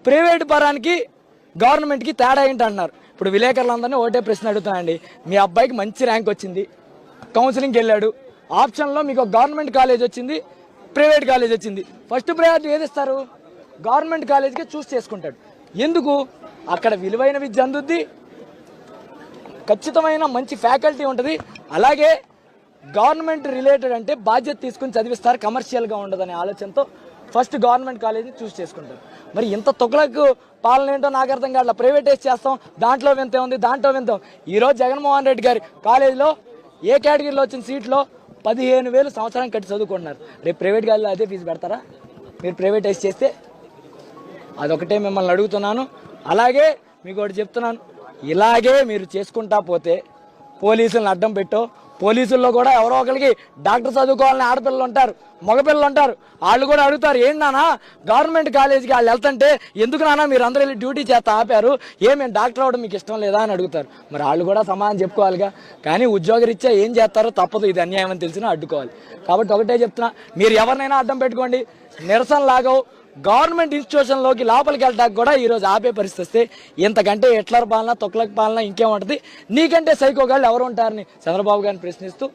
Private పరానికి గవర్నమెంట్కి తేడా ఏంటి అంటున్నారు. ఇప్పుడు విలేకరులందరినీ ఒకటే ప్రశ్న అడుగుతానండి. మీ అబ్బాయికి మంచి ర్యాంక్ వచ్చింది, కౌన్సిలింగ్కి వెళ్ళాడు, ఆప్షన్లో మీకు గవర్నమెంట్ కాలేజ్ వచ్చింది, ప్రైవేట్ కాలేజ్ వచ్చింది, ఫస్ట్ ప్రయారిటీ ఏది ఇస్తారు? గవర్నమెంట్ కాలేజ్కి చూస్ చేసుకుంటాడు. ఎందుకు? అక్కడ విలువైన విద్య అందుద్ది, ఖచ్చితమైన మంచి ఫ్యాకల్టీ ఉంటుంది, అలాగే గవర్నమెంట్ రిలేటెడ్ అంటే బాధ్యత తీసుకుని చదివిస్తారు, కమర్షియల్గా ఉండదనే ఆలోచనతో ఫస్ట్ గవర్నమెంట్ కాలేజీని చూస్ చేసుకుంటారు. మరి ఇంత తొక్కలకు పాలన ఏంటో నాకు అర్థం కావట్లేదు. ప్రైవేటైజ్ చేస్తాం, దాంట్లో వింత ఉంది, దాంట్లో వింత. ఈరోజు జగన్మోహన్ రెడ్డి గారి కాలేజీలో ఏ కేటగిరీలో వచ్చిన సీట్లో 15,000 సంవత్సరానికి కట్టి చదువుకుంటున్నారు. రేపు ప్రైవేట్ కాలేజీలో అదే ఫీజు పెడతారా మీరు ప్రైవేటైజ్ చేస్తే? అదొకటే మిమ్మల్ని అడుగుతున్నాను. అలాగే మీకు ఒకటి చెప్తున్నాను, ఇలాగే మీరు చేసుకుంటా పోతే పోలీసులను అడ్డం పెట్టో, పోలీసుల్లో కూడా ఎవరో ఒకరికి డాక్టర్ చదువుకోవాలని ఆడపిల్లలు ఉంటారు, మగపిల్లలు ఉంటారు, వాళ్ళు కూడా అడుగుతారు, ఏంటి నాన్న గవర్నమెంట్ కాలేజీకి వాళ్ళు వెళ్తుంటే ఎందుకు నాన్న మీరు అందరూ వెళ్ళి డ్యూటీ చేస్తా ఆపారు, మేము డాక్టర్ అవ్వడం మీకు ఇష్టం లేదా అని అడుగుతారు. మరి వాళ్ళు కూడా సమాధానం చెప్పుకోవాలిగా. కానీ ఉద్యోగరీత్యా ఏం చేస్తారో తప్పదు, ఇది అన్యాయం అని తెలిసినా అడ్డుకోవాలి. కాబట్టి ఒకటే చెప్తున్నా, మీరు ఎవరినైనా అడ్డం పెట్టుకోండి, నిరసన లాగవు. గవర్నమెంట్ ఇన్స్టిట్యూషన్లోకి లోపలికి వెళ్ళడానికి కూడా ఈరోజు ఆపే పరిస్థితి వస్తే ఇంతకంటే హిట్లర్ పాలన, తొక్లక్ పాలన ఇంకేముంటుంది? నీకంటే సైకోగాళ్ళు ఎవరు ఉంటారని చంద్రబాబు గారిని ప్రశ్నిస్తూ